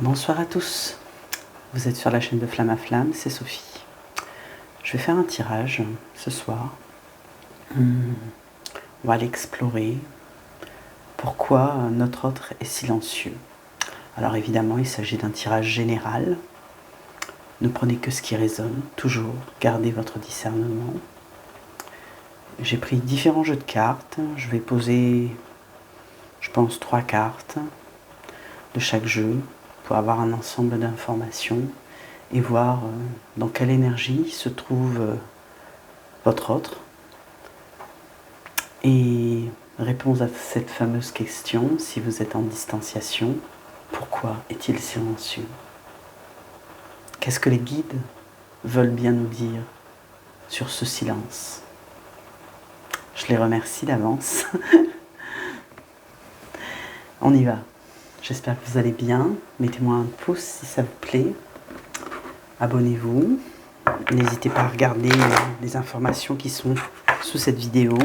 Bonsoir à tous, vous êtes sur la chaîne de Flamme à Flamme, c'est Sophie. Je vais faire un tirage ce soir. On va aller explorer pourquoi notre autre est silencieux. Alors évidemment, il s'agit d'un tirage général. Ne prenez que ce qui résonne, toujours gardez votre discernement. J'ai pris différents jeux de cartes, je vais poser, je pense, 3 cartes de chaque jeu pour avoir un ensemble d'informations et voir dans quelle énergie se trouve votre autre. Et réponse à cette fameuse question, si vous êtes en distanciation, pourquoi est-il silencieux? Qu'est-ce que les guides veulent bien nous dire sur ce silence? Je les remercie d'avance. On y va. J'espère que vous allez bien. Mettez-moi un pouce si ça vous plaît. Abonnez-vous. N'hésitez pas à regarder les informations qui sont sous cette vidéo.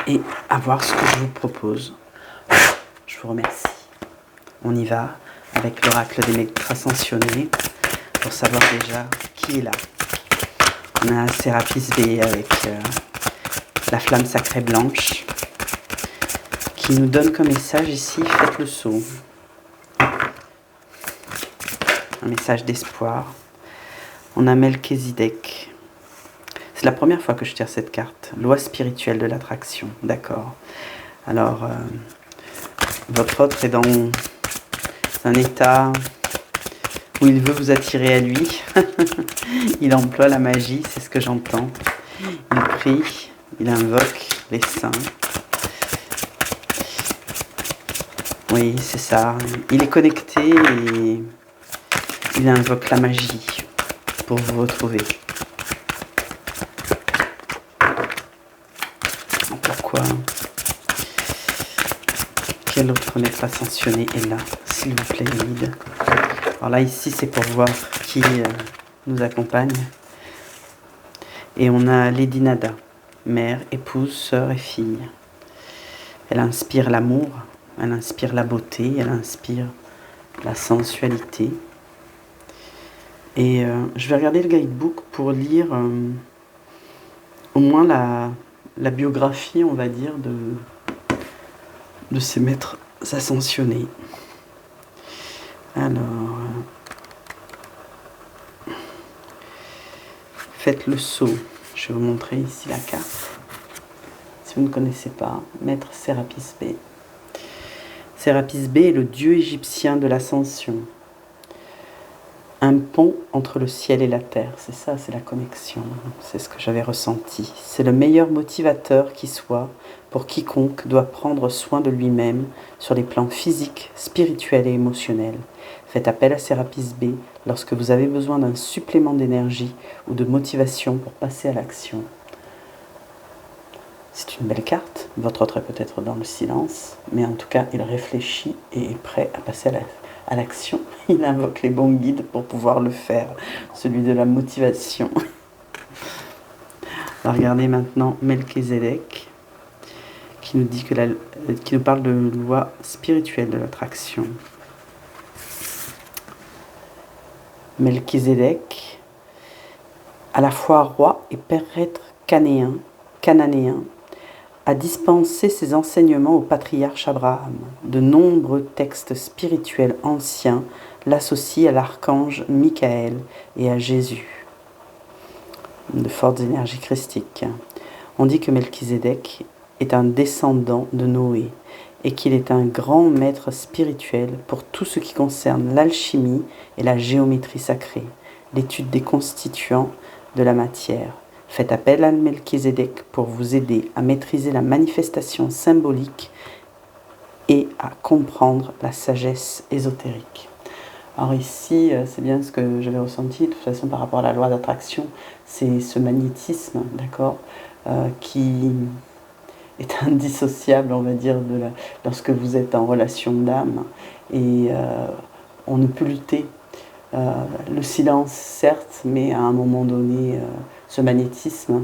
Et à voir ce que je vous propose. Je vous remercie. On y va avec l'oracle des maîtres ascensionnés pour savoir déjà qui est là. On a Sérapis B avec la flamme sacrée blanche qui nous donne comme message ici, faites le saut. Un message d'espoir. On a Melchizedek. C'est la première fois que je tire cette carte. Loi spirituelle de l'attraction. D'accord. Alors, votre autre est dans un état où il veut vous attirer à lui. Il emploie la magie, c'est ce que j'entends. Il prie, il invoque les saints. Oui, c'est ça. Il est connecté et il invoque la magie pour vous retrouver. Pourquoi? Quel autre maître ascensionné est là, s'il vous plaît, guide? Alors là, ici, c'est pour voir qui nous accompagne. Et on a Lady Nada, mère, épouse, sœur et fille. Elle inspire l'amour, elle inspire la beauté, elle inspire la sensualité. Et je vais regarder le guidebook pour lire au moins la biographie, on va dire, de ces maîtres ascensionnés. Alors, faites le saut. Je vais vous montrer ici la carte. Si vous ne connaissez pas, maître Sérapis B. Sérapis B est le dieu égyptien de l'ascension. Un pont entre le ciel et la terre, c'est ça, c'est la connexion, c'est ce que j'avais ressenti. C'est le meilleur motivateur qui soit pour quiconque doit prendre soin de lui-même sur les plans physiques, spirituels et émotionnels. Faites appel à Sérapis B lorsque vous avez besoin d'un supplément d'énergie ou de motivation pour passer à l'action. C'est une belle carte, votre autre est peut-être dans le silence, mais en tout cas il réfléchit et est prêt à passer à l'action. Il invoque les bons guides pour pouvoir le faire, celui de la motivation. Alors regardez maintenant Melchizedek qui nous dit qui nous parle de loi spirituelle de l'attraction. Melchizedek, à la fois roi et prêtre cananéen, a dispensé ses enseignements au patriarche Abraham. De nombreux textes spirituels anciens l'associent à l'archange Michael et à Jésus. De fortes énergies christiques. On dit que Melchizedek est un descendant de Noé et qu'il est un grand maître spirituel pour tout ce qui concerne l'alchimie et la géométrie sacrée, l'étude des constituants de la matière. Faites appel à Melchizedek pour vous aider à maîtriser la manifestation symbolique et à comprendre la sagesse ésotérique. Alors ici, c'est bien ce que j'avais ressenti, de toute façon par rapport à la loi d'attraction, c'est ce magnétisme, d'accord, qui est indissociable, on va dire, lorsque vous êtes en relation d'âme, et on ne peut lutter. Le silence, certes, mais à un moment donné, ce magnétisme,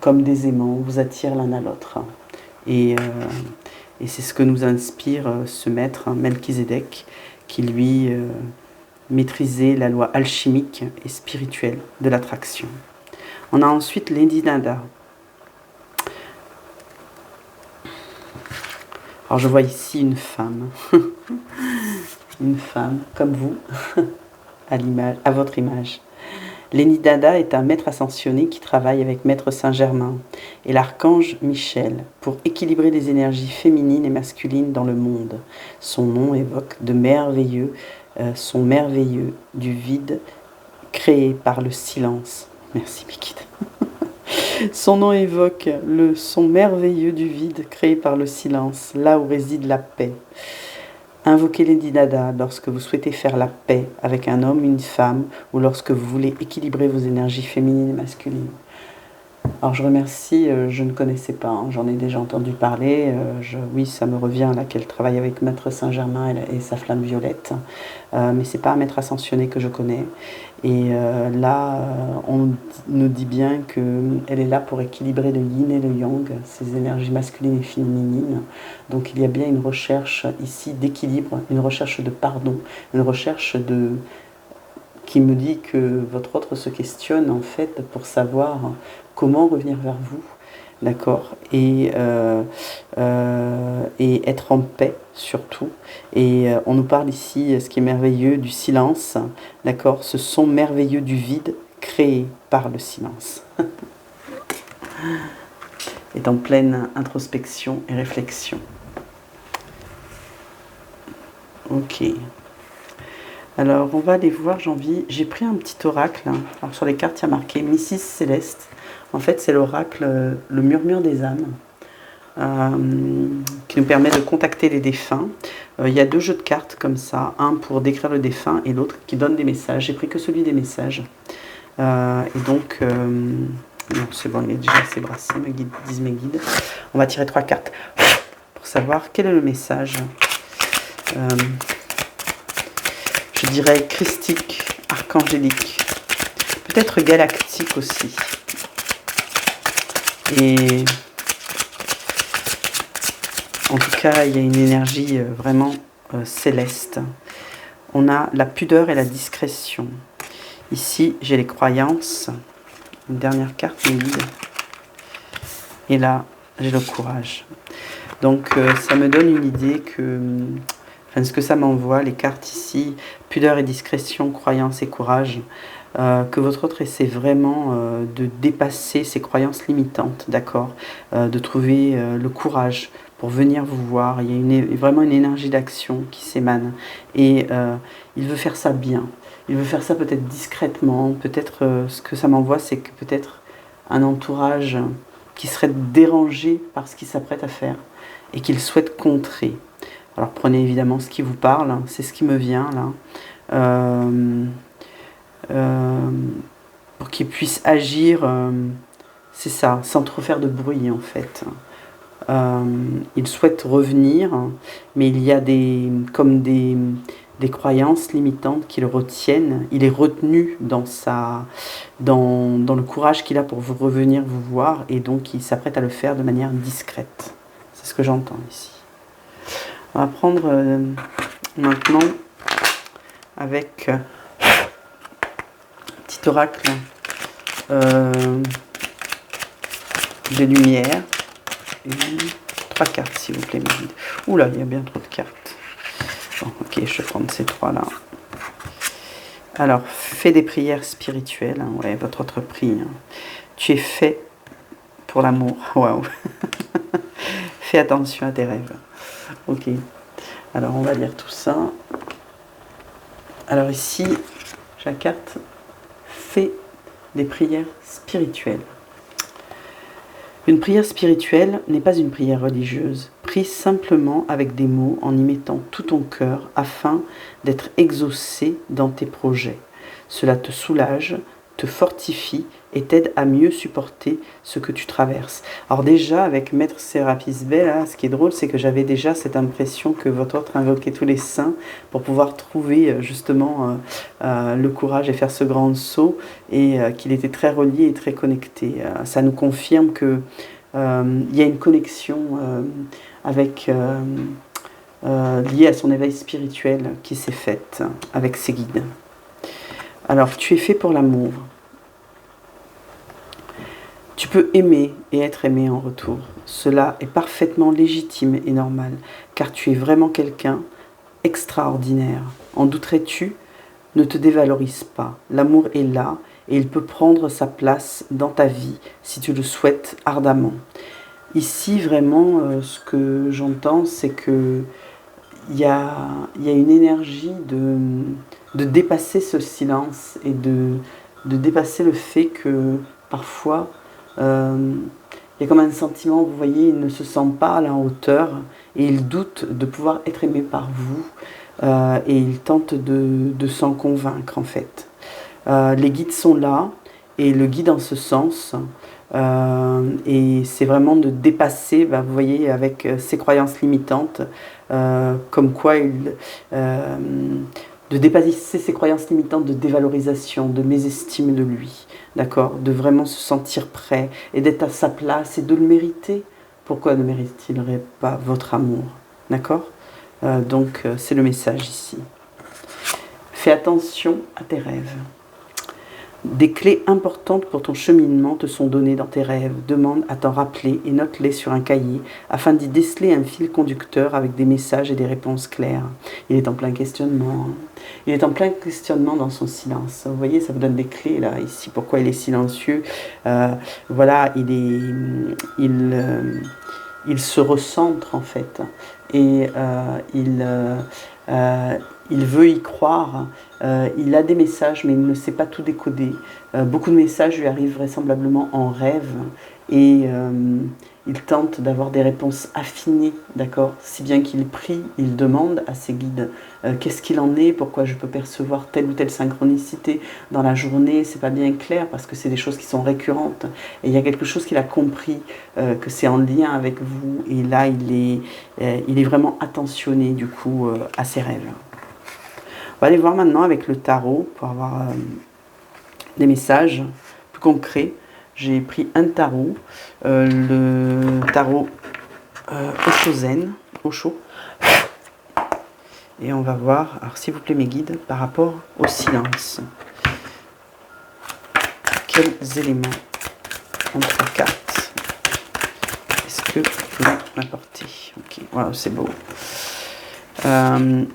comme des aimants, vous attire l'un à l'autre. Et c'est ce que nous inspire ce maître, Melchizedek, qui lui maîtrisait la loi alchimique et spirituelle de l'attraction. On a ensuite Lady Nada. Alors je vois ici une femme, une femme comme vous, à votre image. Lady Nada est un maître ascensionné qui travaille avec Maître Saint-Germain et l'archange Michel pour équilibrer les énergies féminines et masculines dans le monde. Son nom évoque son merveilleux du vide créé par le silence. Merci Mikit. Son nom évoque le son merveilleux du vide créé par le silence, là où réside la paix. Invoquez Lady Nada lorsque vous souhaitez faire la paix avec un homme, une femme, ou lorsque vous voulez équilibrer vos énergies féminines et masculines. Alors je remercie, je ne connaissais pas, hein, j'en ai déjà entendu parler, oui ça me revient là qu'elle travaille avec Maître Saint-Germain et sa flamme violette, mais c'est pas un maître ascensionné que je connais. Et là, on nous dit bien qu'elle est là pour équilibrer le yin et le yang, ces énergies masculines et féminines. Donc il y a bien une recherche ici d'équilibre, une recherche de pardon, une recherche qui me dit que votre autre se questionne en fait pour savoir comment revenir vers vous, d'accord, et être en paix surtout. Et on nous parle ici, ce qui est merveilleux, du silence, d'accord, ce son merveilleux du vide créé par le silence. Est en pleine introspection et réflexion. Ok. Alors, on va aller voir, j'ai pris un petit oracle. Alors, sur les cartes, il y a marqué Mrs. Céleste. En fait, c'est l'oracle, le murmure des âmes, qui nous permet de contacter les défunts. Il y a 2 jeux de cartes comme ça, un pour décrire le défunt et l'autre qui donne des messages. J'ai pris que celui des messages. Et donc, non, c'est bon, il est déjà assez brassé, disent mes guides. On va tirer 3 cartes pour savoir quel est le message. Je dirais christique, archangélique, peut-être galactique aussi. Et en tout cas, il y a une énergie vraiment céleste. On a la pudeur et la discrétion. Ici, j'ai les croyances. Une dernière carte, mes guides. Et là, j'ai le courage. Donc, ça me donne une idée que... Enfin, ce que ça m'envoie, les cartes ici, pudeur et discrétion, croyance et courage, que votre autre essaie vraiment de dépasser ses croyances limitantes, d'accord, de trouver le courage pour venir vous voir. Il y a vraiment une énergie d'action qui s'émane. Et il veut faire ça bien. Il veut faire ça peut-être discrètement. Peut-être ce que ça m'envoie, c'est que peut-être un entourage qui serait dérangé par ce qu'il s'apprête à faire et qu'il souhaite contrer. Alors prenez évidemment ce qui vous parle, c'est ce qui me vient là, pour qu'il puisse agir, c'est ça, sans trop faire de bruit en fait. Il souhaite revenir, mais il y a des croyances limitantes qui le retiennent. Il est retenu dans le courage qu'il a pour vous revenir vous voir, et donc il s'apprête à le faire de manière discrète. C'est ce que j'entends ici. On va prendre maintenant avec un petit oracle de lumière. Et 3 cartes s'il vous plaît, mes guides. Oula, il y a bien trop de cartes. Bon, ok, je vais prendre ces 3 là. Alors, fais des prières spirituelles. Hein, ouais, votre autre prix. Hein. Tu es fait pour l'amour. Waouh. Fais attention à tes rêves. Ok, alors on va lire tout ça. Alors ici, j'ai la carte Fais des prières spirituelles. Une prière spirituelle n'est pas une prière religieuse. Prie simplement avec des mots en y mettant tout ton cœur afin d'être exaucé dans tes projets. Cela te soulage, te fortifie et t'aide à mieux supporter ce que tu traverses. Alors déjà, avec Maître Sérapis Bey, là, ce qui est drôle, c'est que j'avais déjà cette impression que votre autre invoquait tous les saints pour pouvoir trouver justement le courage et faire ce grand saut, et qu'il était très relié et très connecté. Ça nous confirme que il y a une connexion avec, liée à son éveil spirituel qui s'est faite avec ses guides. Alors, tu es fait pour l'amour. Tu peux aimer et être aimé en retour. Cela est parfaitement légitime et normal, car tu es vraiment quelqu'un extraordinaire. En douterais-tu? Ne te dévalorise pas. L'amour est là et il peut prendre sa place dans ta vie si tu le souhaites ardemment. Ici, vraiment, ce que j'entends, c'est que il y a une énergie de dépasser ce silence et de dépasser le fait que parfois, il y a comme un sentiment, vous voyez, il ne se sent pas à la hauteur et il doute de pouvoir être aimé par vous et il tente de s'en convaincre en fait. Les guides sont là et le guide en ce sens. Et c'est vraiment de dépasser, vous voyez, avec ses croyances limitantes, comme quoi de dépasser ses croyances limitantes de dévalorisation, de mésestime de lui, d'accord, de vraiment se sentir prêt et d'être à sa place et de le mériter. Pourquoi ne mérite-t-il pas votre amour, d'accord? Donc c'est le message ici. Fais attention à tes rêves. Des clés importantes pour ton cheminement te sont données dans tes rêves. Demande à t'en rappeler et note-les sur un cahier afin d'y déceler un fil conducteur avec des messages et des réponses claires. Il est en plein questionnement. Il est en plein questionnement dans son silence. Vous voyez, ça vous donne des clés là, ici, pourquoi il est silencieux. Voilà, il se recentre en fait. Et il veut y croire, il a des messages mais il ne sait pas tout décoder. Beaucoup de messages lui arrivent vraisemblablement en rêve et il tente d'avoir des réponses affinées, d'accord? Si bien qu'il prie, il demande à ses guides qu'est-ce qu'il en est, pourquoi je peux percevoir telle ou telle synchronicité dans la journée, c'est pas bien clair parce que c'est des choses qui sont récurrentes et il y a quelque chose qu'il a compris, que c'est en lien avec vous et là il est vraiment attentionné du coup à ses rêves. On va aller voir maintenant avec le tarot pour avoir des messages plus concrets. J'ai pris un tarot, le tarot Osho. Et on va voir, alors s'il vous plaît mes guides, par rapport au silence. Quels éléments entre cartes est-ce que vous pouvez m'apporter? Ok, voilà, c'est beau.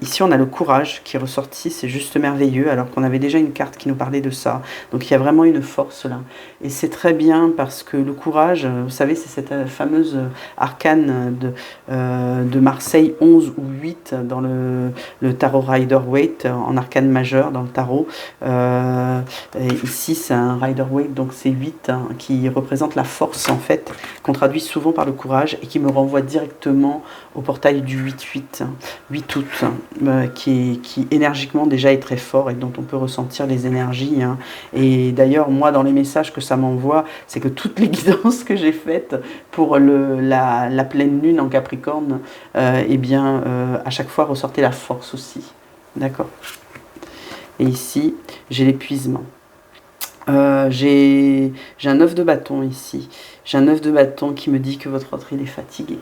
Ici on a le courage qui est ressorti, c'est juste merveilleux alors qu'on avait déjà une carte qui nous parlait de ça, donc il y a vraiment une force là et c'est très bien parce que le courage, vous savez, c'est cette fameuse arcane de Marseille 11 ou 8 dans le tarot Rider-Waite en arcane majeure dans le tarot, et ici c'est un Rider-Waite donc c'est 8 qui représente la force en fait, qu'on traduit souvent par le courage et qui me renvoie directement au portail du 8-8 août, qui énergiquement déjà est très fort et dont on peut ressentir les énergies. Et d'ailleurs, moi, dans les messages que ça m'envoie, c'est que toutes les guidances que j'ai faites pour la pleine lune en Capricorne, à chaque fois ressortait la force aussi. D'accord? Et ici, j'ai l'épuisement. J'ai un œuf de bâton ici. J'ai un œuf de bâton qui me dit que votre autre il est fatigué.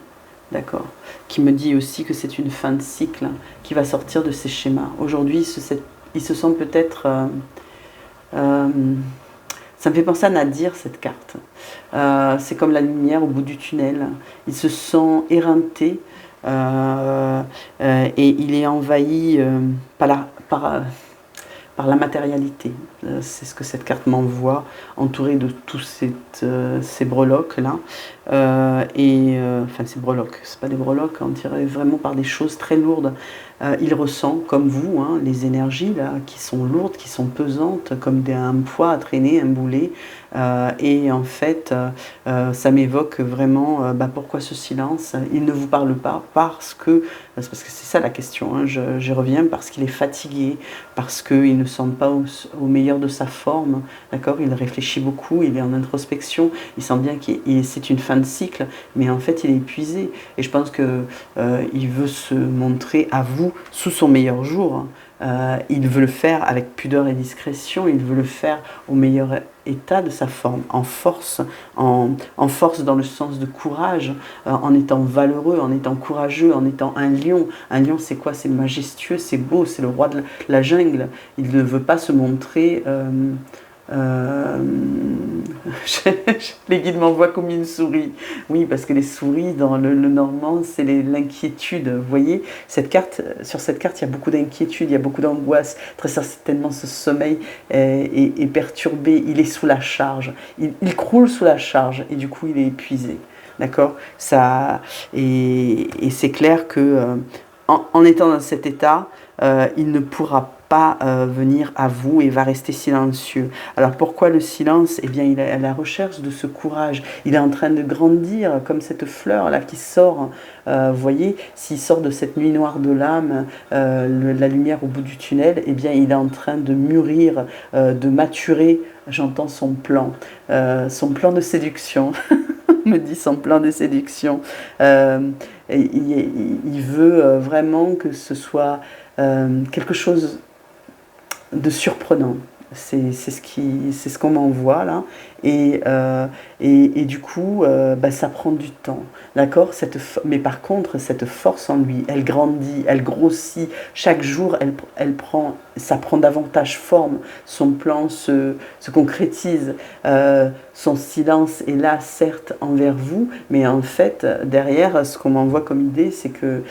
D'accord, qui me dit aussi que c'est une fin de cycle qui va sortir de ces schémas. Aujourd'hui, il se sent peut-être... ça me fait penser à Nadir, cette carte. C'est comme la lumière au bout du tunnel. Il se sent éreinté et il est envahi par la matérialité. C'est ce que cette carte m'envoie, entouré de tous ces breloques-là. Enfin, ces breloques, c'est pas des breloques, on dirait vraiment par des choses très lourdes. Il ressent, comme vous, les énergies là, qui sont lourdes, qui sont pesantes, comme un poids à traîner, un boulet. Et en fait, ça m'évoque vraiment, pourquoi ce silence? Il ne vous parle pas parce que c'est ça la question, j'y reviens, parce qu'il est fatigué, parce qu'il ne semble pas au meilleur de sa forme, d'accord? Il réfléchit beaucoup, il est en introspection, il sent bien que c'est une fin de cycle, mais en fait il est épuisé, et je pense qu'il veut se montrer à vous sous son meilleur jour, il veut le faire avec pudeur et discrétion, il veut le faire au meilleur état de sa forme, en force dans le sens de courage, en étant valeureux, en étant courageux, en étant un lion. Un lion, c'est quoi? C'est majestueux, c'est beau, c'est le roi de la jungle. Il ne veut pas se montrer... Euh, les guides m'envoient comme une souris. Oui, parce que les souris dans le normand, c'est l'inquiétude. Vous voyez, sur cette carte, il y a beaucoup d'inquiétude, il y a beaucoup d'angoisse. Très certainement, ce sommeil est perturbé. Il est sous la charge. Il croule sous la charge et du coup, il est épuisé. D'accord. Et c'est clair que en étant dans cet état, il ne pourra pas venir à vous et va rester silencieux. Alors pourquoi le silence? Eh bien, il est à la recherche de ce courage. Il est en train de grandir comme cette fleur là qui sort. Vous voyez, s'il sort de cette nuit noire de l'âme, la lumière au bout du tunnel, eh bien, il est en train de mûrir, de maturer. J'entends son plan de séduction. Me dit son plan de séduction. Il veut vraiment que ce soit quelque chose de surprenant. C'est ce qu'on m'envoie là. Et du coup, ça prend du temps. D'accord. Mais par contre, cette force en lui, elle grandit, elle grossit. Chaque jour, ça prend davantage forme. Son plan se concrétise. Son silence est là, certes, envers vous. Mais en fait, derrière, ce qu'on m'envoie comme idée, c'est que...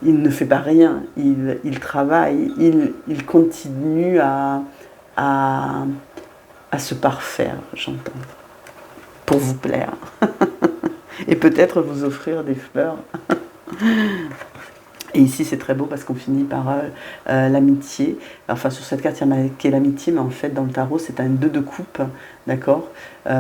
il ne fait pas rien, il travaille, il continue à se parfaire, j'entends, pour vous plaire. Et peut-être vous offrir des fleurs. Et ici, c'est très beau parce qu'on finit par l'amitié. Enfin, sur cette carte, il y a marqué l'amitié, mais en fait, dans le tarot, c'est un 2 de coupe, d'accord. Vous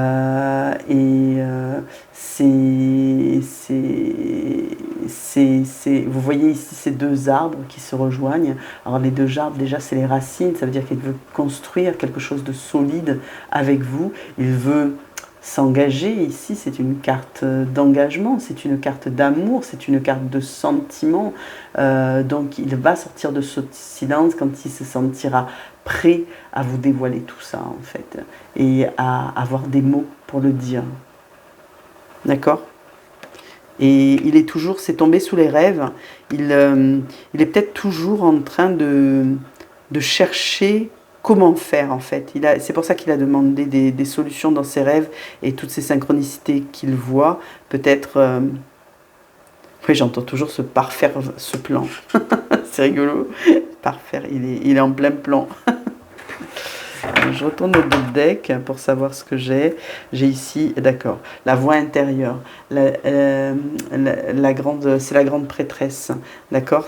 voyez ici ces deux arbres qui se rejoignent. Alors, les deux arbres, déjà, c'est les racines. Ça veut dire qu'il veut construire quelque chose de solide avec vous. Il veut s'engager. Ici, c'est une carte d'engagement, c'est une carte d'amour, c'est une carte de sentiment. Donc, il va sortir de ce silence quand il se sentira prêt à vous dévoiler tout ça, en fait, et à avoir des mots pour le dire. D'accord? Et il est toujours, c'est tombé sous les rêves, il est peut-être toujours en train de chercher comment faire, en fait. C'est pour ça qu'il a demandé des solutions dans ses rêves et toutes ces synchronicités qu'il voit. Peut-être... Oui, j'entends toujours se parfaire ce plan. C'est rigolo. Parfaire, il est en plein plan. Je retourne au deck pour savoir ce que j'ai. J'ai ici, d'accord, la voix intérieure. C'est la grande prêtresse. D'accord,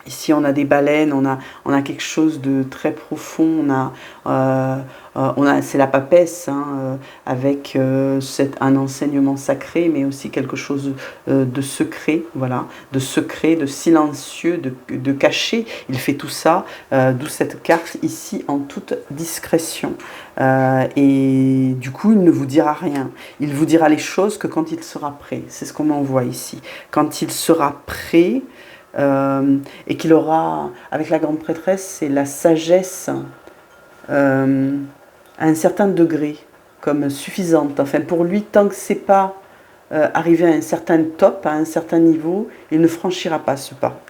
ici, on a des baleines, on a quelque chose de très profond, c'est la papesse, hein, avec un enseignement sacré, mais aussi quelque chose de secret, voilà, de secret, de silencieux, de caché. Il fait tout ça, d'où cette carte ici en toute discrétion. Et du coup, il ne vous dira rien. Il vous dira les choses que quand il sera prêt. C'est ce qu'on m'envoie ici. Quand il sera prêt... et qu'il aura, avec la grande prêtresse, c'est la sagesse à un certain degré, comme suffisante. Enfin, pour lui, tant que c'est pas arrivé à un certain top, à un certain niveau, il ne franchira pas ce pas.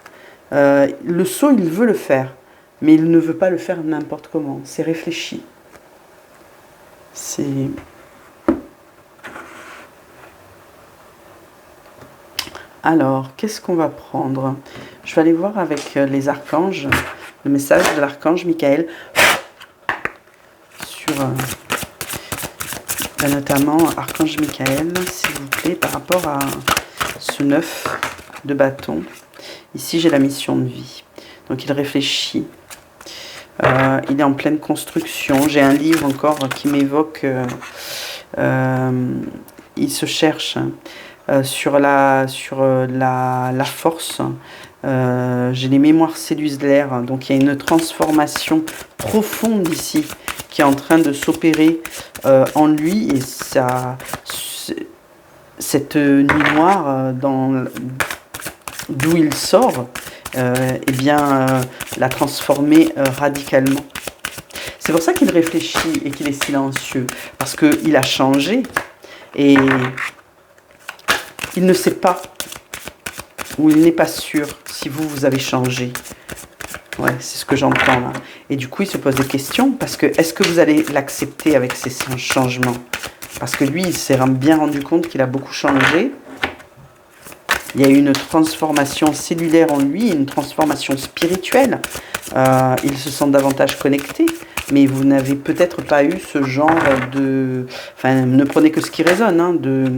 Le saut, il veut le faire, mais il ne veut pas le faire n'importe comment. C'est réfléchi. C'est... Alors, qu'est-ce qu'on va prendre? Je vais aller voir avec les archanges, le message de l'archange Michael, sur notamment archange Michael, s'il vous plaît, par rapport à ce 9 de bâton. Ici, j'ai la mission de vie. Donc, il réfléchit. Il est en pleine construction. J'ai un livre encore qui m'évoque. Il se cherche. Sur la force, j'ai les mémoires cellulaires, donc il y a une transformation profonde ici qui est en train de s'opérer en lui, et cette nuit noire d'où il sort, eh bien, la transformer radicalement. C'est pour ça qu'il réfléchit et qu'il est silencieux, parce qu'il a changé et il ne sait pas, ou il n'est pas sûr si vous avez changé. Ouais, c'est ce que j'entends là. Et du coup, il se pose des questions, parce que est-ce que vous allez l'accepter avec ces changements? Parce que lui, il s'est bien rendu compte qu'il a beaucoup changé. Il y a eu une transformation cellulaire en lui, une transformation spirituelle. Il se sent davantage connecté. Mais vous n'avez peut-être pas eu ce genre de... Enfin, ne prenez que ce qui résonne, hein, de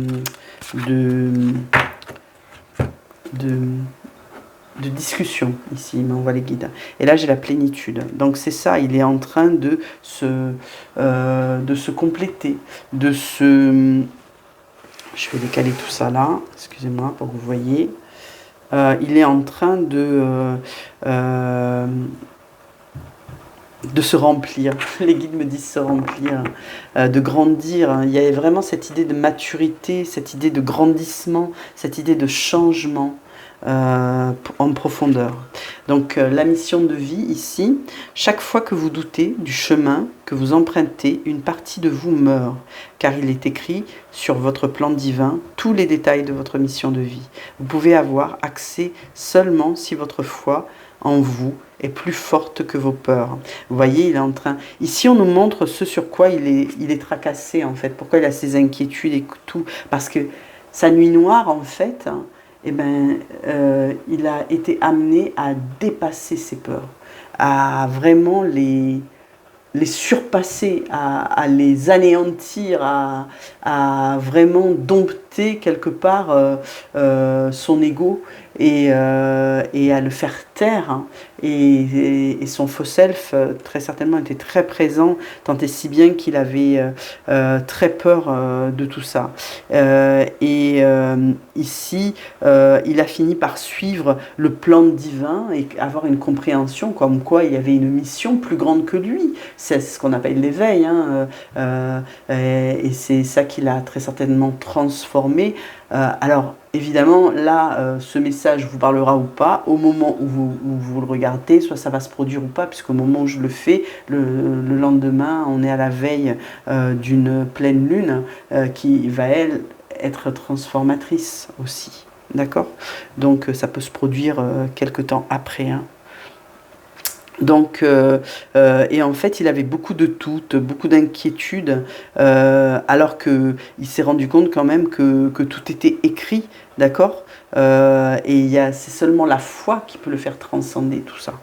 discussion. Ici, il m'envoie les guides. Et là, j'ai la plénitude. Donc, c'est ça, il est en train de se compléter, de se... Je vais décaler tout ça là, excusez-moi, pour que vous voyez. Il est en train de se remplir. Les guides me disent se remplir, de grandir. Il y a vraiment cette idée de maturité, cette idée de grandissement, cette idée de changement en profondeur. Donc la mission de vie ici, chaque fois que vous doutez du chemin que vous empruntez, une partie de vous meurt, car il est écrit sur votre plan divin tous les détails de votre mission de vie. Vous pouvez avoir accès seulement si votre foi en vous est plus forte que vos peurs. Vous voyez, il est en train... Ici, on nous montre ce sur quoi il est tracassé, en fait. Pourquoi il a ses inquiétudes et tout. Parce que sa nuit noire, en fait, eh ben, il a été amené à dépasser ses peurs, à vraiment les surpasser, à les anéantir, à vraiment dompter quelque part son ego et à le faire taire. Hein. Et son faux self, très certainement, était très présent, tant et si bien qu'il avait très peur de tout ça. Ici, il a fini par suivre le plan divin et avoir une compréhension comme quoi il y avait une mission plus grande que lui. C'est ce qu'on appelle l'éveil, hein, et c'est ça qui l'a très certainement transformé. Alors, évidemment, là, ce message vous parlera ou pas au moment où vous le regardez, soit ça va se produire ou pas, puisqu'au moment où je le fais, le lendemain, on est à la veille d'une pleine lune qui va, elle, être transformatrice aussi. D'accord? Donc, ça peut se produire quelque temps après, hein. Donc, et en fait, il avait beaucoup de doutes, beaucoup d'inquiétudes, alors qu'il s'est rendu compte quand même que tout était écrit, d'accord, et c'est seulement la foi qui peut le faire transcender tout ça.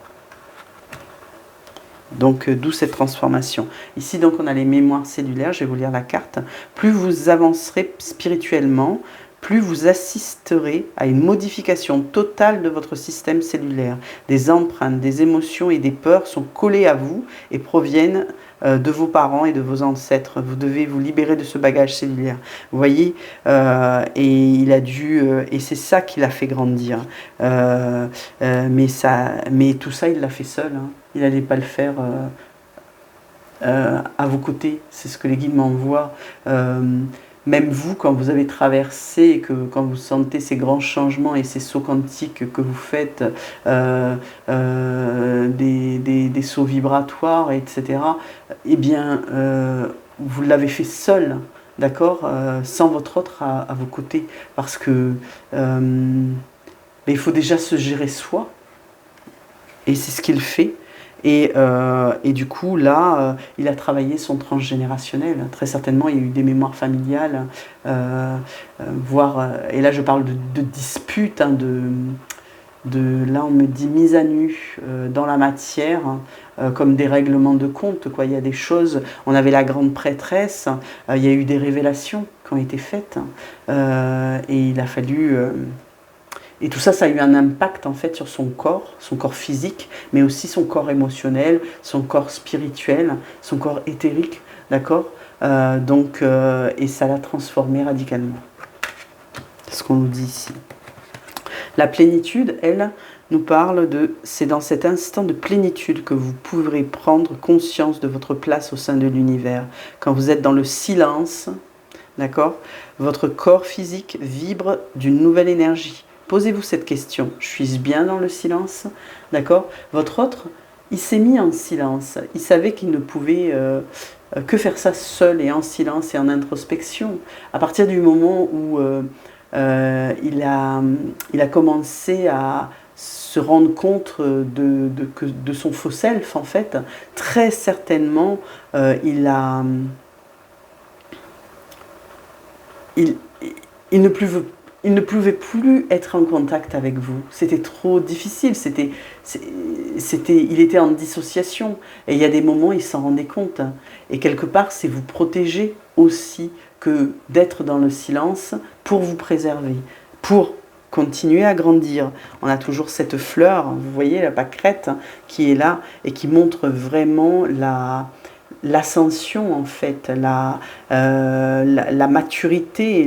Donc, d'où cette transformation. Ici, donc, on a les mémoires cellulaires. Je vais vous lire la carte. Plus vous avancerez spirituellement, plus vous assisterez à une modification totale de votre système cellulaire. Des empreintes, des émotions et des peurs sont collées à vous et proviennent de vos parents et de vos ancêtres. Vous devez vous libérer de ce bagage cellulaire. Vous voyez, et il a dû, et c'est ça qui l'a fait grandir. Mais tout ça, il l'a fait seul. Hein. Il n'allait pas le faire à vos côtés. C'est ce que les guides m'envoient. Même vous, quand vous avez traversé, quand vous sentez ces grands changements et ces sauts quantiques que vous faites, des sauts vibratoires, etc., eh bien, vous l'avez fait seul, d'accord, sans votre autre à vos côtés. Parce que il faut déjà se gérer soi. Et c'est ce qu'il fait. Et du coup, là, il a travaillé son transgénérationnel. Très certainement, il y a eu des mémoires familiales, voire, et là je parle de disputes, hein, là on me dit mise à nu dans la matière, comme des règlements de compte, quoi. Il y a des choses, on avait la grande prêtresse, il y a eu des révélations qui ont été faites, et il a fallu... Et tout ça, ça a eu un impact en fait sur son corps physique, mais aussi son corps émotionnel, son corps spirituel, son corps éthérique, d'accord, et ça l'a transformé radicalement. C'est ce qu'on nous dit ici. La plénitude, elle, nous parle c'est dans cet instant de plénitude que vous pourrez prendre conscience de votre place au sein de l'univers. Quand vous êtes dans le silence, d'accord, votre corps physique vibre d'une nouvelle énergie. posez-vous cette question. Suis-je bien dans le silence? D'accord? Votre autre, il s'est mis en silence. Il savait qu'il ne pouvait que faire ça seul et en silence et en introspection. À partir du moment où il a commencé à se rendre compte de son faux self, en fait, très certainement, il, il ne pouvait plus être en contact avec vous. C'était trop difficile. Il était en dissociation. Et il y a des moments, il s'en rendait compte. Et quelque part, c'est vous protéger aussi que d'être dans le silence pour vous préserver, pour continuer à grandir. On a toujours cette fleur, vous voyez, la pâquerette qui est là et qui montre vraiment l'ascension en fait, la maturité,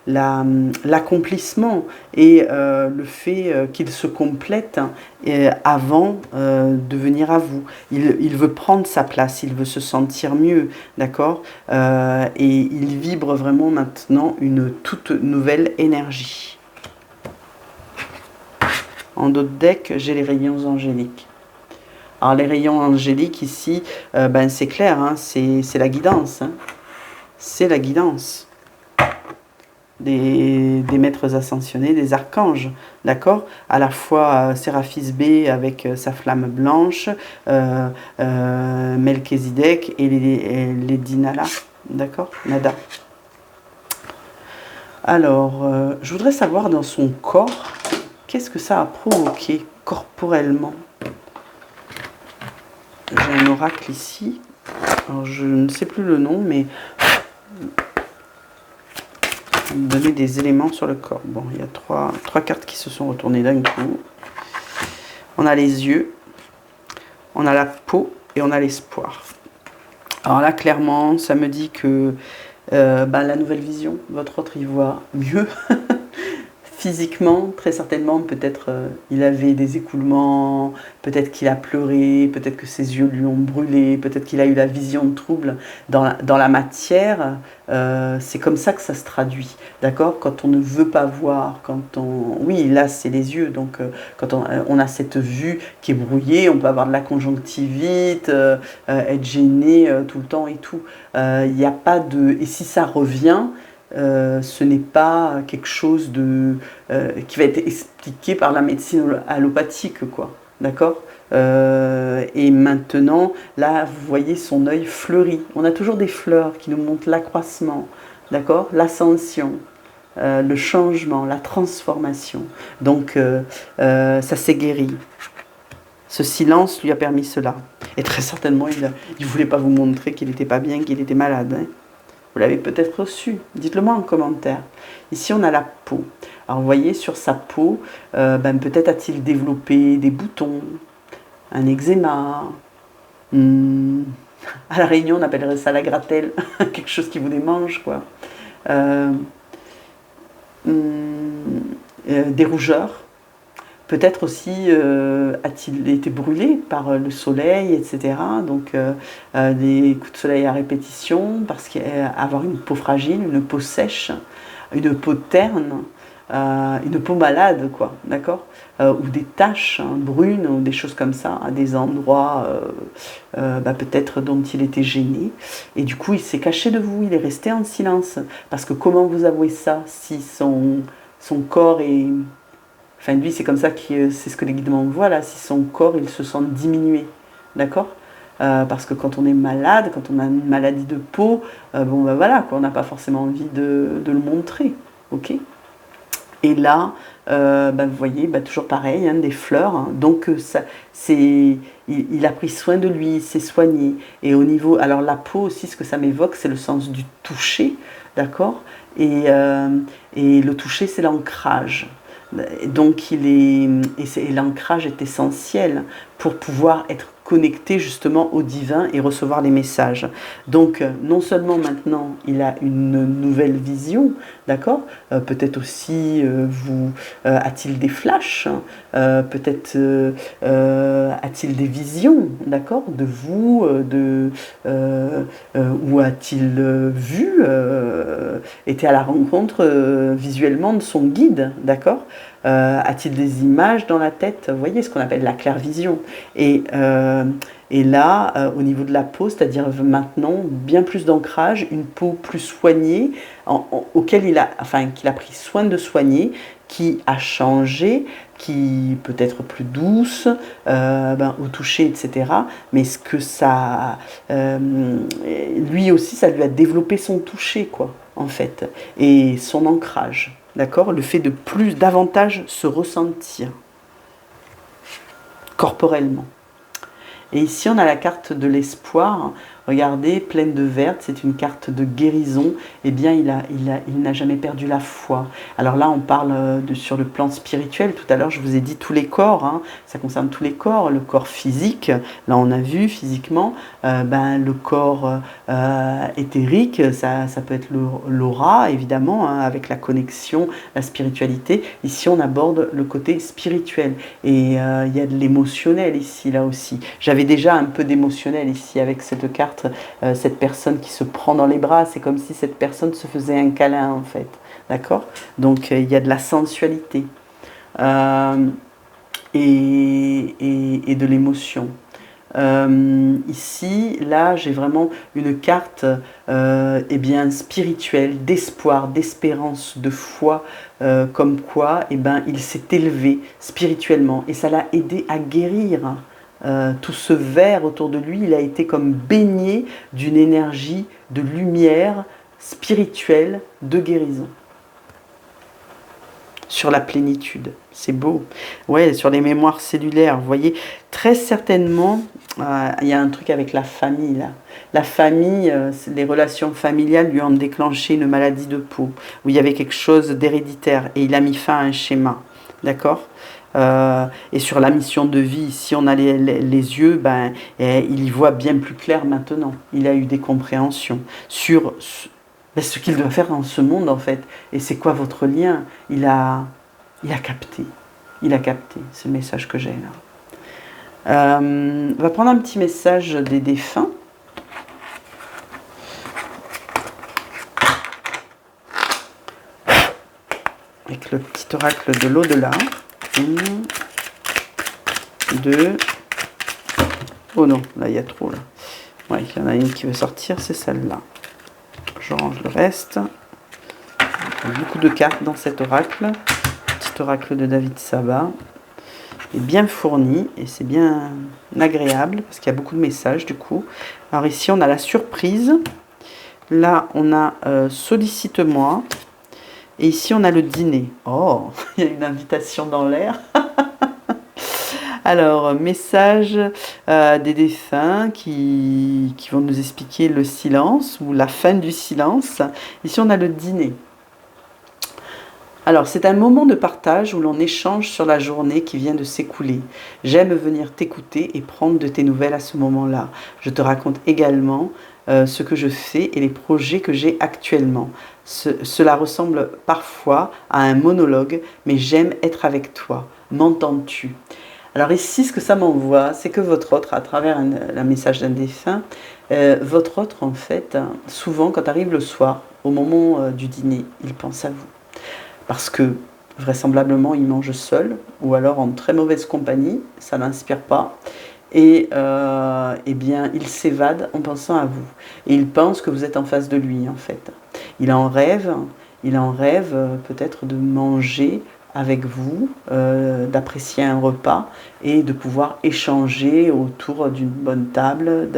l'accomplissement et le fait qu'il se complète avant de venir à vous. Il veut prendre sa place, il veut se sentir mieux, d'accord, et il vibre vraiment maintenant une toute nouvelle énergie. En d'autres decks, j'ai les rayons angéliques. Alors les rayons angéliques ici, c'est clair, hein, c'est la guidance. Hein. C'est la guidance des maîtres ascensionnés, des archanges, d'accord? À la fois Séraphis B avec sa flamme blanche, Melchizedek et les Dinala, d'accord? Nada. Alors, je voudrais savoir dans son corps, qu'est-ce que ça a provoqué corporellement? J'ai un oracle ici. Alors, je ne sais plus le nom, mais donner des éléments sur le corps. Bon, il y a trois cartes qui se sont retournées d'un coup. On a les yeux, on a la peau et on a l'espoir. Alors là, clairement, ça me dit que la nouvelle vision, votre autre y voit mieux. Physiquement, très certainement, peut-être il avait des écoulements, peut-être qu'il a pleuré, peut-être que ses yeux lui ont brûlé, peut-être qu'il a eu la vision de trouble dans la matière. C'est comme ça que ça se traduit, d'accord? Quand on ne veut pas voir, oui, là c'est les yeux, donc quand on a cette vue qui est brouillée, on peut avoir de la conjonctivite, être gêné tout le temps et tout. Il n'y a pas de... Et si ça revient... ce n'est pas quelque chose qui va être expliqué par la médecine allopathique, quoi. D'accord? Et maintenant, là, vous voyez son œil fleuri. On a toujours des fleurs qui nous montrent l'accroissement, d'accord? L'ascension, le changement, la transformation. Donc, ça s'est guéri. Ce silence lui a permis cela. Et très certainement, il ne voulait pas vous montrer qu'il n'était pas bien, qu'il était malade, hein. Vous l'avez peut-être reçu, dites-le moi en commentaire. Ici, on a la peau. Alors, vous voyez, sur sa peau, peut-être a-t-il développé des boutons, un eczéma. À La Réunion, on appellerait ça la gratelle, quelque chose qui vous démange, quoi. Des rougeurs. Peut-être aussi a-t-il été brûlé par le soleil, etc. Donc des coups de soleil à répétition, parce qu'avoir une peau fragile, une peau sèche, une peau terne, une peau malade, quoi, d'accord, ou des taches brunes, ou des choses comme ça, à des endroits peut-être dont il était gêné. Et du coup, il s'est caché de vous, il est resté en silence. Parce que comment vous avouez ça si son corps est... Enfin, lui, c'est comme ça c'est ce que les guides m'envoient là, si son corps, il se sent diminué, d'accord, parce que quand on est malade, quand on a une maladie de peau, voilà, quoi, on n'a pas forcément envie de le montrer, ok. Et là, vous voyez, toujours pareil, hein, des fleurs, hein, donc il a pris soin de lui, il s'est soigné. Et au niveau, alors la peau aussi, ce que ça m'évoque, c'est le sens du toucher, d'accord, et le toucher, c'est l'ancrage. Donc l'ancrage est essentiel pour pouvoir être connecter justement au divin et recevoir les messages. Donc non seulement maintenant il a une nouvelle vision, d'accord, peut-être aussi a-t-il des flashs, peut-être a-t-il des visions, d'accord, de vous, ou a-t-il vu, été à la rencontre visuellement de son guide, d'accord, a-t-il des images dans la tête, vous voyez ce qu'on appelle la clairvision. Et là, au niveau de la peau, c'est-à-dire maintenant, bien plus d'ancrage, une peau plus soignée, auquel qu'il a pris soin de soigner, qui a changé, qui peut être plus douce, au toucher, etc. Mais ce que ça... lui aussi, ça lui a développé son toucher, quoi, en fait, et son ancrage, d'accord. Le fait de davantage se ressentir corporellement. Et ici, on a la carte de l'espoir. Regardez, pleine de verte, c'est une carte de guérison. Eh bien, il n'a jamais perdu la foi. Alors là, on parle sur le plan spirituel. Tout à l'heure, je vous ai dit tous les corps. Hein. Ça concerne tous les corps. Le corps physique, là, on a vu physiquement. Le corps éthérique, ça peut être l'aura, évidemment, hein, avec la connexion, la spiritualité. Ici, on aborde le côté spirituel. Et il y a de l'émotionnel ici, là aussi. J'avais déjà un peu d'émotionnel ici avec cette carte. Cette personne qui se prend dans les bras, c'est comme si cette personne se faisait un câlin en fait, d'accord. Donc il y a de la sensualité et de l'émotion. Ici, là, j'ai vraiment une carte spirituelle, d'espoir, d'espérance, de foi, comme quoi il s'est élevé spirituellement et ça l'a aidé à guérir. Tout ce verre autour de lui, il a été comme baigné d'une énergie de lumière spirituelle, de guérison. Sur la plénitude, c'est beau. Ouais, sur les mémoires cellulaires, vous voyez, très certainement, il y a un truc avec la famille, là. La famille, les relations familiales lui ont déclenché une maladie de peau, où il y avait quelque chose d'héréditaire, et il a mis fin à un schéma, d'accord. Et sur la mission de vie, si on a les yeux, il y voit bien plus clair maintenant. Il a eu des compréhensions sur ce qu'il doit faire dans ce monde en fait. Et c'est quoi votre lien? Il a capté. Il a capté ce message que j'ai là. On va prendre un petit message des défunts. Avec le petit oracle de l'au-delà. 1, 2. Oh non, là il y a trop là. Ouais, il y en a une qui veut sortir, c'est celle-là. Je range le reste. Il y a beaucoup de cartes dans cet oracle. Petit oracle de David Saba. Il est bien fourni et c'est bien agréable parce qu'il y a beaucoup de messages du coup. Alors ici on a la surprise. Là on a sollicite-moi. Et ici, on a le dîner. Oh, il y a une invitation dans l'air. Alors, message des défunts qui vont nous expliquer le silence ou la fin du silence. Ici, on a le dîner. Alors, c'est un moment de partage où l'on échange sur la journée qui vient de s'écouler. J'aime venir t'écouter et prendre de tes nouvelles à ce moment-là. Je te raconte également ce que je fais et les projets que j'ai actuellement. Cela ressemble parfois à un monologue, mais j'aime être avec toi. M'entends-tu? Alors ici, ce que ça m'envoie, c'est que votre autre, à travers un message d'un défunt, votre autre, en fait, souvent, quand arrive le soir, au moment du dîner, il pense à vous. Parce que, vraisemblablement, il mange seul, ou alors en très mauvaise compagnie, ça ne l'inspire pas. Et il s'évade en pensant à vous. Et il pense que vous êtes en face de lui, en fait. Il en rêve peut-être de manger avec vous, d'apprécier un repas et de pouvoir échanger autour d'une bonne table,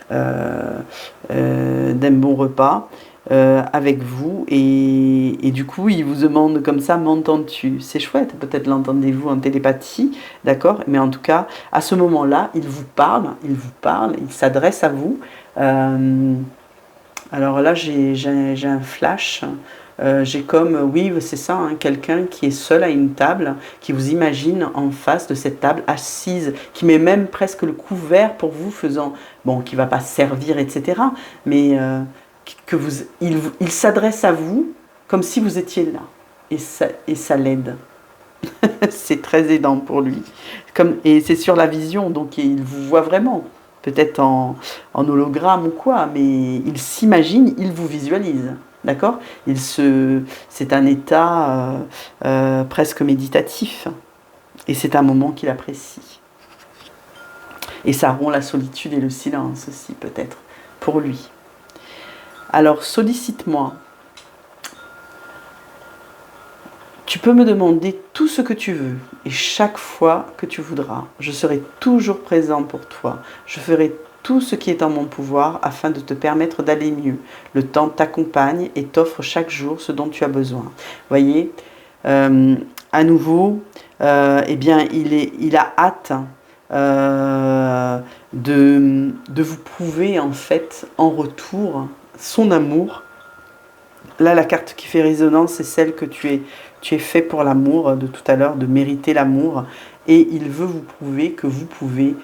d'un bon repas avec vous. Et du coup, il vous demande comme ça, m'entends-tu? C'est chouette, peut-être l'entendez-vous en télépathie, d'accord? Mais en tout cas, à ce moment-là, il vous parle, il s'adresse à vous. Alors là, j'ai un flash. J'ai comme, oui, c'est ça, hein, quelqu'un qui est seul à une table, qui vous imagine en face de cette table, assise, qui met même presque le couvert pour vous, faisant, bon, qui va pas servir, etc. Mais il s'adresse à vous comme si vous étiez là. Et ça l'aide. C'est très aidant pour lui. Et c'est sur la vision, donc il vous voit vraiment. Peut-être en hologramme ou quoi, mais il s'imagine, il vous visualise. D'accord. C'est un état presque méditatif. Et c'est un moment qu'il apprécie. Et ça rompt la solitude et le silence aussi, peut-être, pour lui. Alors, sollicite-moi. Tu peux me demander tout ce que tu veux, et chaque fois que tu voudras, je serai toujours présent pour toi. Je ferai tout ce qui est en mon pouvoir afin de te permettre d'aller mieux. Le temps t'accompagne et t'offre chaque jour ce dont tu as besoin. Voyez, à nouveau, eh bien, il a hâte de vous prouver en fait en retour son amour. Là, la carte qui fait résonance, c'est celle que tu es fait pour l'amour, de tout à l'heure, de mériter l'amour. Et il veut vous prouver que vous pouvez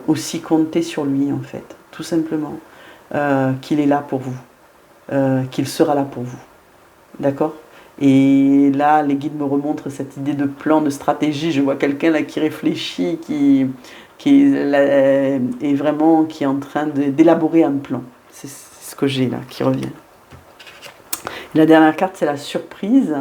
aussi compter sur lui, en fait, tout simplement. Qu'il est là pour vous, qu'il sera là pour vous. D'accord? Et là, les guides me remontrent cette idée de plan, de stratégie. Je vois quelqu'un là qui réfléchit, qui est vraiment qui est en train d'élaborer un plan. C'est ce que j'ai là, qui revient. La dernière carte, c'est la surprise.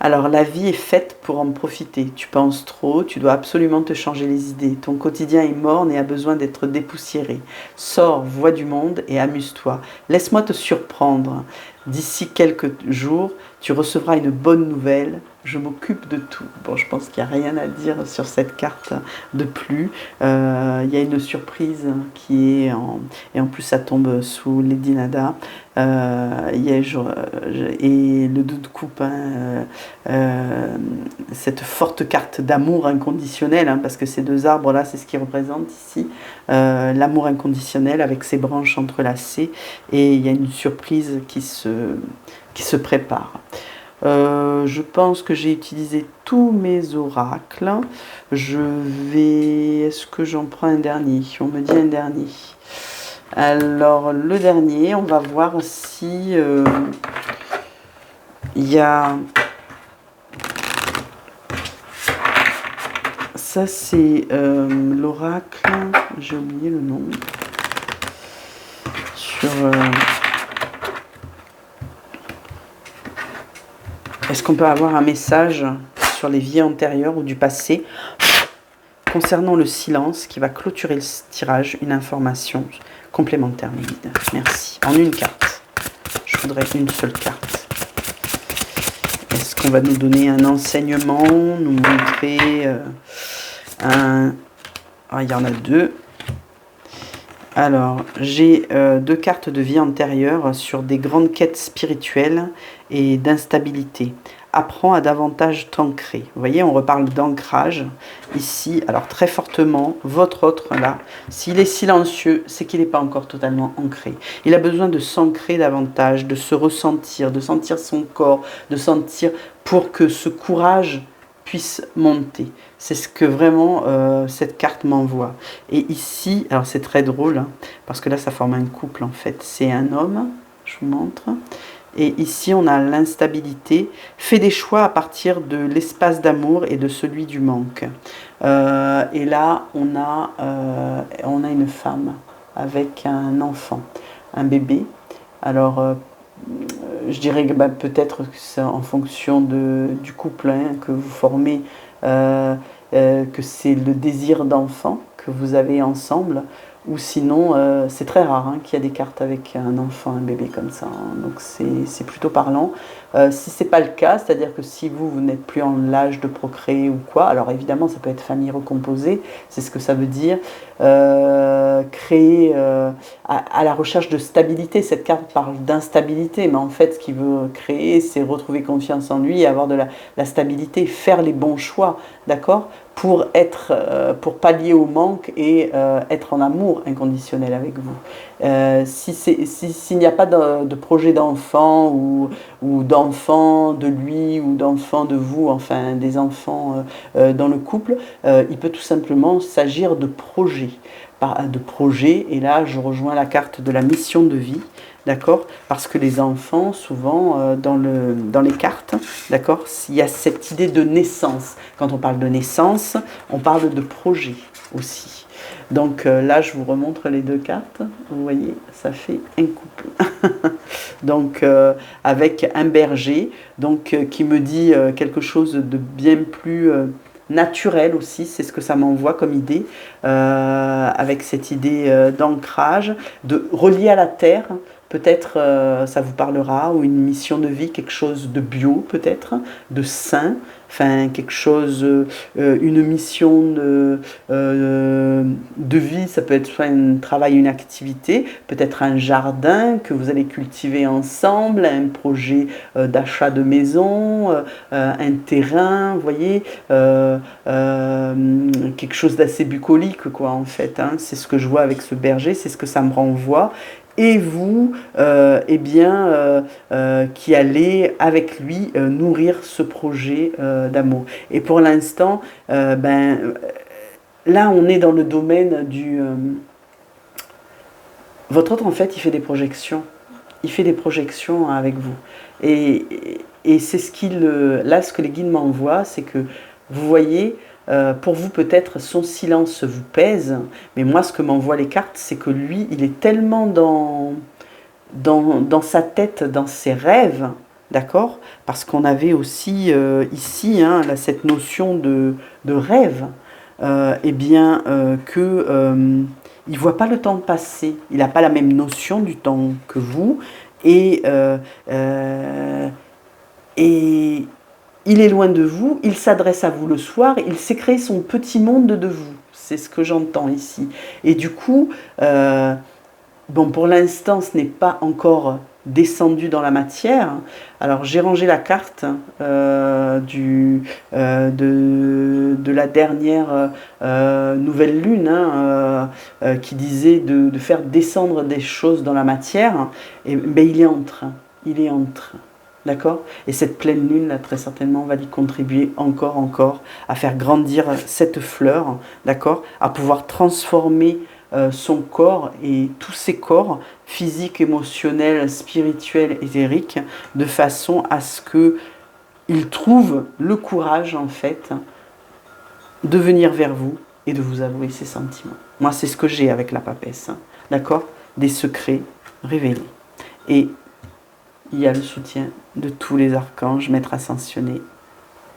Alors, la vie est faite pour en profiter. Tu penses trop, tu dois absolument te changer les idées. Ton quotidien est morne et a besoin d'être dépoussiéré. Sors, vois du monde et amuse-toi. Laisse-moi te surprendre. D'ici quelques jours, tu recevras une bonne nouvelle. Je m'occupe de tout. Bon, je pense qu'il n'y a rien à dire sur cette carte de plus. Il y a une surprise qui est et en plus ça tombe sous Lady Nada. Et le 2 de coupe, hein, cette forte carte d'amour inconditionnel, hein, parce que ces deux arbres là, c'est ce qu'ils représentent ici, l'amour inconditionnel avec ses branches entrelacées, et il y a une surprise qui se prépare. Je pense que j'ai utilisé tous mes oracles. Est-ce que j'en prends un dernier? On me dit un dernier. Alors, le dernier, on va voir si il y a... Ça, c'est l'oracle. J'ai oublié le nom. Sur... Est-ce qu'on peut avoir un message sur les vies antérieures ou du passé concernant le silence qui va clôturer le tirage, une information complémentaire, mes guides. Merci. En une carte. Je voudrais une seule carte. Est-ce qu'on va nous donner un enseignement, nous montrer un... Ah, il y en a deux. Alors, j'ai deux cartes de vie antérieure sur des grandes quêtes spirituelles et d'instabilité. Apprends à davantage t'ancrer. Vous voyez, on reparle d'ancrage ici. Alors, très fortement, votre autre là, s'il est silencieux, c'est qu'il n'est pas encore totalement ancré. Il a besoin de s'ancrer davantage, de se ressentir, de sentir son corps, de sentir pour que ce courage puisse monter. C'est ce que vraiment cette carte m'envoie. Et ici, alors c'est très drôle, hein, parce que là ça forme un couple en fait. C'est un homme, je vous montre. Et ici on a l'instabilité. Fais des choix à partir de l'espace d'amour et de celui du manque. Et là on a une femme avec un enfant, un bébé. Alors je dirais que peut-être que c'est en fonction du couple hein, que vous formez, que c'est le désir d'enfant que vous avez ensemble, ou sinon c'est très rare hein, qu'il y a des cartes avec un enfant, un bébé comme ça, hein, donc c'est plutôt parlant. Si c'est pas le cas, c'est-à-dire que si vous n'êtes plus en l'âge de procréer ou quoi, alors évidemment ça peut être famille recomposée, c'est ce que ça veut dire, créer à la recherche de stabilité. Cette carte parle d'instabilité, mais en fait ce qu'il veut créer c'est retrouver confiance en lui et avoir de la stabilité, faire les bons choix, d'accord, pour pallier au manque et être en amour inconditionnel avec vous. S'il n'y a pas de projet d'enfant ou d'enfant de lui ou d'enfant de vous, enfin des enfants dans le couple, il peut tout simplement s'agir de projets. De projets, et là je rejoins la carte de la mission de vie, d'accord? Parce que les enfants, souvent, dans les cartes, d'accord, il y a cette idée de naissance. Quand on parle de naissance, on parle de projet aussi. Donc là, je vous remontre les deux cartes. Vous voyez, ça fait un couple. Donc avec un berger, donc qui me dit quelque chose de bien plus naturel aussi, c'est ce que ça m'envoie comme idée, avec cette idée d'ancrage, de relier à la terre. Peut-être ça vous parlera, ou une mission de vie, quelque chose de bio peut-être, de sain, enfin quelque chose, une mission de vie, ça peut être soit un travail, une activité, peut-être un jardin que vous allez cultiver ensemble, un projet d'achat de maison, un terrain, vous voyez, quelque chose d'assez bucolique quoi en fait, hein. C'est ce que je vois avec ce berger, c'est ce que ça me renvoie. Et vous, eh bien, qui allez avec lui nourrir ce projet d'amour. Et pour l'instant, là, on est dans le domaine du... votre autre, en fait, il fait des projections. Il fait des projections avec vous. Et c'est ce qu'il... Là, ce que les guides m'envoient, c'est que, vous voyez, pour vous, peut-être, son silence vous pèse. Mais moi, ce que m'envoient les cartes, c'est que lui, il est tellement dans sa tête, dans ses rêves, d'accord? Parce qu'on avait aussi ici hein, là, cette notion de rêve. Eh bien, il ne voit pas le temps passer. Il n'a pas la même notion du temps que vous. Et, et il est loin de vous, il s'adresse à vous le soir, il s'est créé son petit monde de vous. C'est ce que j'entends ici. Et du coup, bon, pour l'instant, ce n'est pas encore descendu dans la matière. Alors, j'ai rangé la carte de la dernière nouvelle lune hein, qui disait de faire descendre des choses dans la matière. Et ben, il est en train. Il est en train. D'accord? Et cette pleine lune, là, très certainement, va y contribuer encore, à faire grandir cette fleur, d'accord? À pouvoir transformer son corps et tous ses corps, physiques, émotionnels, spirituels, éthériques, de façon à ce qu'il trouve le courage, en fait, de venir vers vous et de vous avouer ses sentiments. Moi, c'est ce que j'ai avec la papesse, hein, d'accord? Des secrets révélés. Et il y a le soutien de tous les archanges, maîtres ascensionnés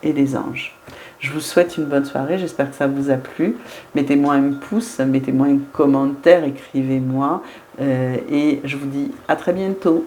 et des anges. Je vous souhaite une bonne soirée, j'espère que ça vous a plu. Mettez-moi un pouce, mettez-moi un commentaire, écrivez-moi. Et je vous dis à très bientôt.